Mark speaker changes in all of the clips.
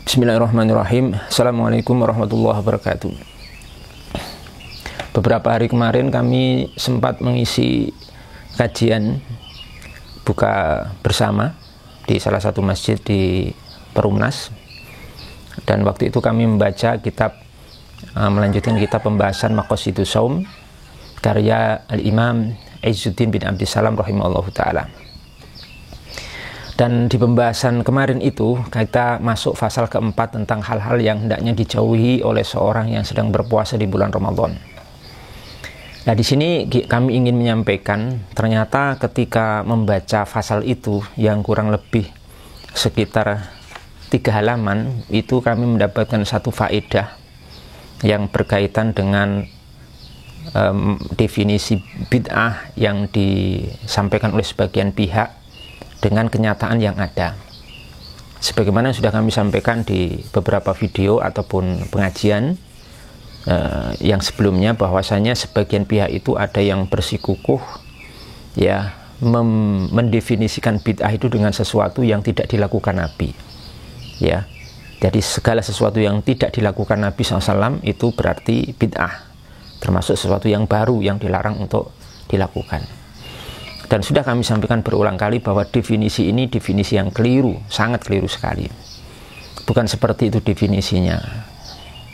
Speaker 1: Bismillahirrahmanirrahim. Assalamualaikum warahmatullahi wabarakatuh. Beberapa hari kemarin kami sempat mengisi kajian buka bersama di salah satu masjid di Perumnas. Dan waktu itu kami membaca kitab, melanjutkan kitab pembahasan Maqasidus Shaum karya Al-Imam Izzuddin bin Abdissalam rahimahullahu ta'ala. Dan di pembahasan kemarin itu kita masuk pasal keempat tentang hal-hal yang hendaknya dijauhi oleh seorang yang sedang berpuasa di bulan Ramadan. Nah, di sini kami ingin menyampaikan ternyata ketika membaca pasal itu yang kurang lebih sekitar 3 halaman itu kami mendapatkan satu faedah yang berkaitan dengan definisi bid'ah yang disampaikan oleh sebagian pihak dengan kenyataan yang ada. Sebagaimana sudah kami sampaikan di beberapa video ataupun pengajian yang sebelumnya, bahwasanya sebagian pihak itu ada yang bersikukuh ya mendefinisikan bid'ah itu dengan sesuatu yang tidak dilakukan Nabi. Ya. Jadi segala sesuatu yang tidak dilakukan Nabi SAW itu berarti bid'ah, termasuk sesuatu yang baru yang dilarang untuk dilakukan. Dan sudah kami sampaikan berulang kali bahwa definisi ini definisi yang keliru, sangat keliru sekali. Bukan seperti itu definisinya.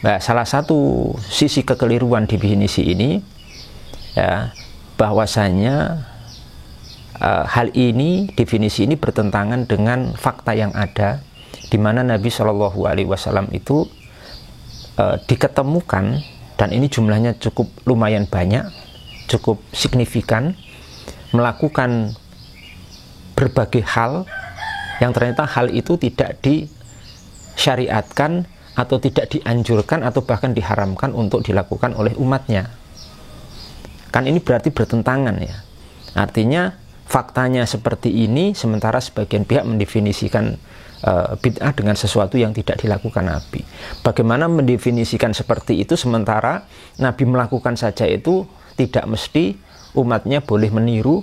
Speaker 1: Nah, salah satu sisi kekeliruan definisi ini ya, bahwasanya hal ini, definisi ini bertentangan dengan fakta yang ada, di mana Nabi Shallallahu Alaihi Wasallam itu diketemukan, dan ini jumlahnya cukup lumayan banyak, cukup signifikan, melakukan berbagai hal yang ternyata hal itu tidak disyariatkan atau tidak dianjurkan atau bahkan diharamkan untuk dilakukan oleh umatnya. Kan ini berarti bertentangan ya. Artinya faktanya seperti ini, sementara sebagian pihak mendefinisikan bid'ah dengan sesuatu yang tidak dilakukan Nabi. Bagaimana mendefinisikan seperti itu sementara Nabi melakukan saja itu tidak mesti umatnya boleh meniru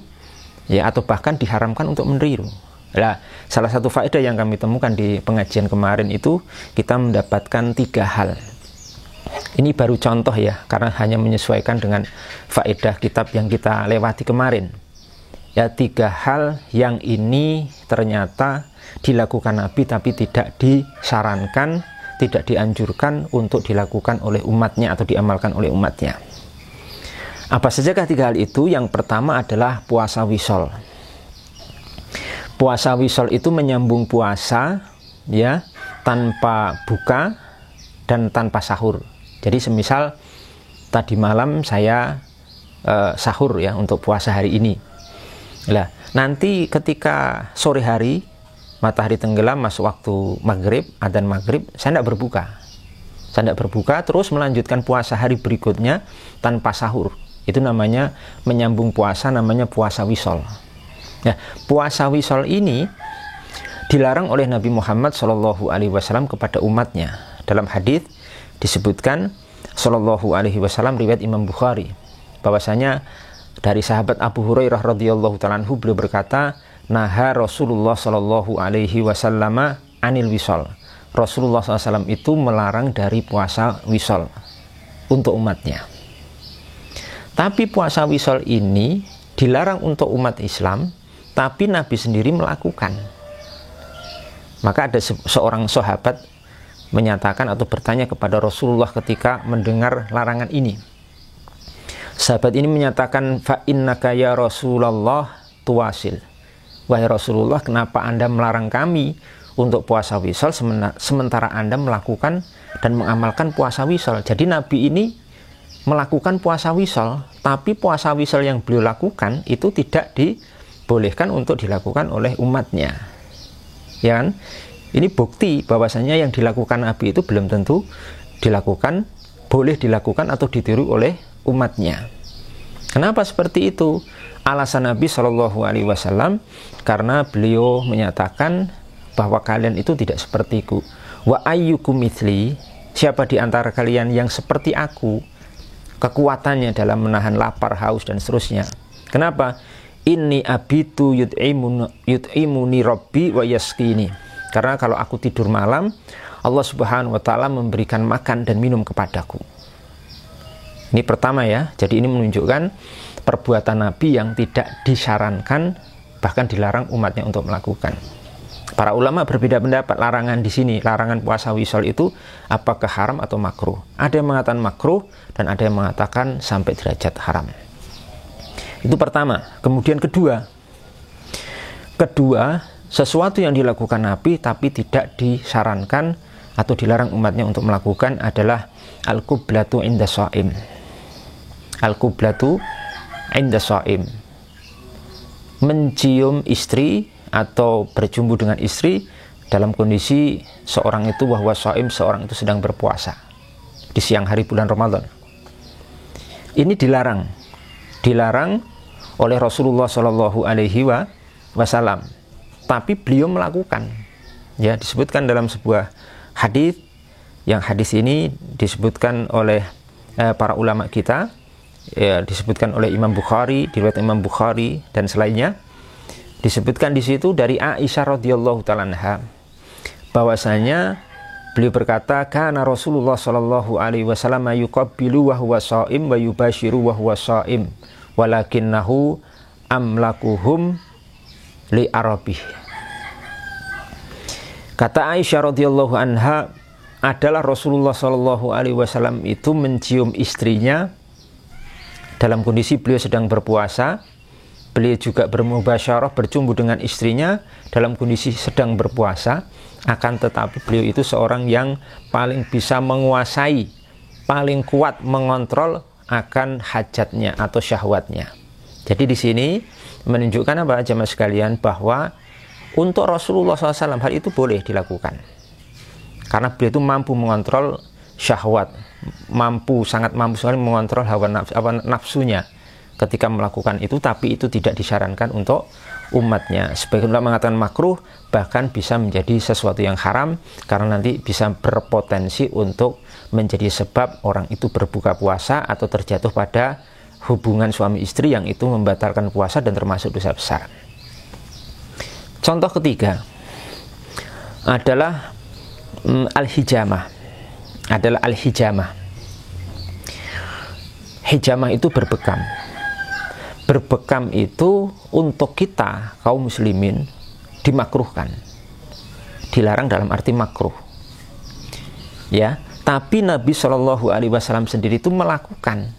Speaker 1: ya, atau bahkan diharamkan untuk meniru. Nah, salah satu faedah yang kami temukan di pengajian kemarin itu kita mendapatkan 3 hal. Ini baru contoh ya, karena hanya menyesuaikan dengan faedah kitab yang kita lewati kemarin. Ya, 3 hal yang ini ternyata dilakukan Nabi tapi tidak disarankan, tidak dianjurkan untuk dilakukan oleh umatnya atau diamalkan oleh umatnya. Apa sajakah 3 hal itu? Yang pertama adalah puasa wisol. Puasa wisol itu menyambung puasa ya, tanpa buka dan tanpa sahur. Jadi semisal tadi malam saya sahur ya untuk puasa hari ini. Nah, nanti ketika sore hari matahari tenggelam masuk waktu maghrib, adzan maghrib, saya tidak berbuka. Saya tidak berbuka, terus melanjutkan puasa hari berikutnya tanpa sahur. Itu namanya menyambung puasa, namanya puasa wisol. Ya, puasa wisol ini dilarang oleh Nabi Muhammad SAW kepada umatnya. Dalam hadis disebutkan SAW, riwayat Imam Bukhari, bahwasanya dari sahabat Abu Hurairah radhiyallahu ta'ala anhu, beliau berkata, naha Rasulullah SAW anil wisol. Rasulullah SAW itu melarang dari puasa wisol untuk umatnya. Tapi puasa wisol ini dilarang untuk umat Islam, tapi Nabi sendiri melakukan. Maka ada seorang sahabat menyatakan atau bertanya kepada Rasulullah ketika mendengar larangan ini. Sahabat ini menyatakan, fa innaka ya Rasulullah tuwasil. Wahai Rasulullah, kenapa Anda melarang kami untuk puasa wisol sementara Anda melakukan dan mengamalkan puasa wisol? Jadi Nabi ini melakukan puasa wisol, tapi puasa wisol yang beliau lakukan itu tidak dibolehkan untuk dilakukan oleh umatnya. Ya kan? Ini bukti bahwasanya yang dilakukan Nabi itu belum tentu dilakukan, boleh dilakukan atau ditiru oleh umatnya. Kenapa seperti itu? Alasan Nabi SAW, karena beliau menyatakan bahwa kalian itu tidak sepertiku. Wa ayyukum mithli, siapa di antara kalian yang seperti aku, kekuatannya dalam menahan lapar, haus, dan seterusnya. Kenapa? Inni abitu yut'imuni rabbi wa yaskini. Karena kalau aku tidur malam, Allah Subhanahu wa taala memberikan makan dan minum kepadaku. Ini pertama ya. Jadi ini menunjukkan perbuatan Nabi yang tidak disarankan, bahkan dilarang umatnya untuk melakukan. Para ulama berbeda pendapat larangan di sini, larangan puasa wisol itu apakah haram atau makruh. Ada yang mengatakan makruh dan ada yang mengatakan sampai derajat haram. Itu pertama. Kemudian kedua, sesuatu yang dilakukan Nabi tapi tidak disarankan atau dilarang umatnya untuk melakukan adalah al-qiblatu inda shaim. Al-qiblatu inda shaim, mencium istri atau berjumpa dengan istri dalam kondisi seorang itu bahwa shaim, seorang itu sedang berpuasa di siang hari bulan Ramadan. Ini dilarang oleh Rasulullah Shallallahu Alaihi Wasallam, tapi beliau melakukan. Ya, disebutkan dalam sebuah hadis, yang hadis ini disebutkan oleh para ulama kita. Ya, disebutkan oleh Imam Bukhari, diriwayat Imam Bukhari dan selainnya. Disebutkan di situ dari Aisyah radhiyallahu taala anha bahwasanya beliau berkata, kana Rasulullah sallallahu alaihi wasallam yuqabbilu wa huwa shaim wa yubashiru wa huwa shaim walakinnahu amlakuhum li arabih. Kata Aisyah radhiyallahu anha, adalah Rasulullah sallallahu alaihi wasallam itu mencium istrinya dalam kondisi beliau sedang berpuasa. Beliau juga bermubasyarah, bercumbu dengan istrinya dalam kondisi sedang berpuasa. Akan tetapi beliau itu seorang yang paling bisa menguasai, paling kuat mengontrol akan hajatnya atau syahwatnya. Jadi di sini menunjukkan apa jemaah sekalian, bahwa untuk Rasulullah SAW hal itu boleh dilakukan karena beliau itu mampu mengontrol syahwat, sangat mampu sekali mengontrol hawa nafsunya ketika melakukan itu, tapi itu tidak disarankan untuk umatnya. Sebagian ulama mengatakan makruh, bahkan bisa menjadi sesuatu yang haram karena nanti bisa berpotensi untuk menjadi sebab orang itu berbuka puasa atau terjatuh pada hubungan suami istri yang itu membatalkan puasa dan termasuk dosa besar. Contoh ketiga adalah al-hijamah. Hijamah itu berbekam. Berbekam itu untuk kita kaum muslimin dimakruhkan, dilarang dalam arti makruh. Ya, tapi Nabi Shallallahu Alaihi Wasallam sendiri itu melakukan.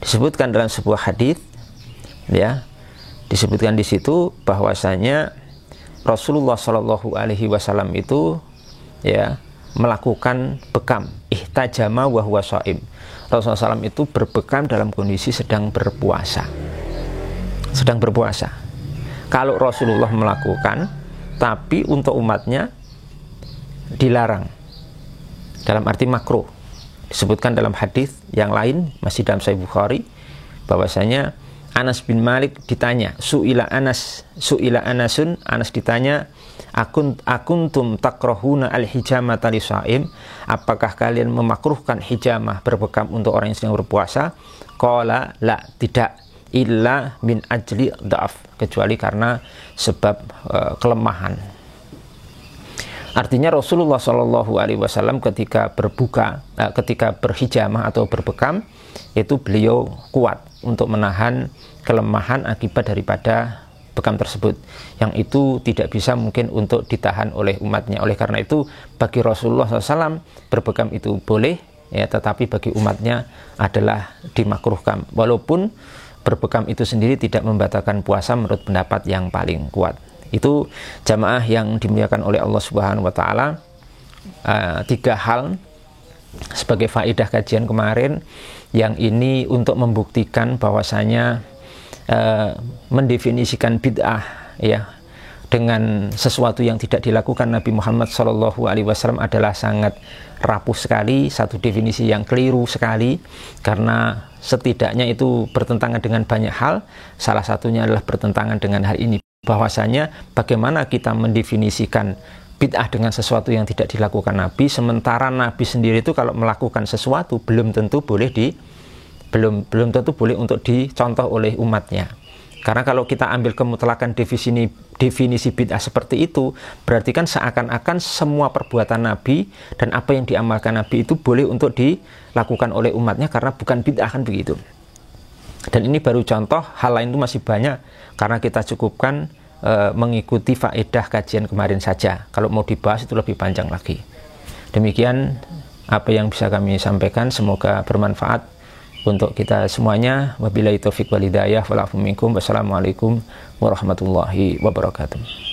Speaker 1: Disebutkan dalam sebuah hadis, ya, disebutkan di situ bahwasanya Rasulullah Shallallahu Alaihi Wasallam itu, ya, melakukan bekam, ihtajama wa huwa shaim. Rasulullah SAW itu berbekam dalam kondisi sedang berpuasa. Kalau Rasulullah melakukan, tapi untuk umatnya dilarang dalam arti makruh. Disebutkan dalam hadis yang lain masih dalam Sahih Bukhari bahwasanya Anas bin Malik ditanya, Anasun, Anas ditanya, akuntum takrahuna al-hijamata li shaim, apakah kalian memakruhkan hijamah berbekam untuk orang yang sedang berpuasa? Qala la, tidak, illa min ajli dha'af, kecuali karena sebab kelemahan. Artinya Rasulullah Shallallahu Alaihi Wasallam ketika berhijamah atau berbekam itu beliau kuat untuk menahan kelemahan akibat daripada bekam tersebut, yang itu tidak bisa mungkin untuk ditahan oleh umatnya. Oleh karena itu bagi Rasulullah SAW berbekam itu boleh, ya, tetapi bagi umatnya adalah dimakruhkan, walaupun berbekam itu sendiri tidak membatalkan puasa menurut pendapat yang paling kuat. Itu jamaah yang dimuliakan oleh Allah Subhanahu wa taala. 3 hal sebagai faedah kajian kemarin, yang ini untuk membuktikan bahwasanya mendefinisikan bid'ah, ya, dengan sesuatu yang tidak dilakukan Nabi Muhammad SAW adalah sangat rapuh sekali, satu definisi yang keliru sekali, karena setidaknya itu bertentangan dengan banyak hal. Salah satunya adalah bertentangan dengan hal ini, bahwasanya bagaimana kita mendefinisikan bid'ah dengan sesuatu yang tidak dilakukan Nabi, sementara Nabi sendiri itu kalau melakukan sesuatu belum tentu boleh belum tentu boleh untuk dicontoh oleh umatnya. Karena kalau kita ambil kemutlakan definisi bid'ah seperti itu, berarti kan seakan-akan semua perbuatan Nabi dan apa yang diamalkan Nabi itu boleh untuk dilakukan oleh umatnya karena bukan bid'ah, kan begitu. Dan ini baru contoh, hal lain itu masih banyak karena kita cukupkan mengikuti faedah kajian kemarin saja. Kalau mau dibahas itu lebih panjang lagi. Demikian apa yang bisa kami sampaikan, semoga bermanfaat untuk kita semuanya. Wabillahi taufiq wal hidayah wal afu minkum. Wassalamualaikum warahmatullahi wabarakatuh.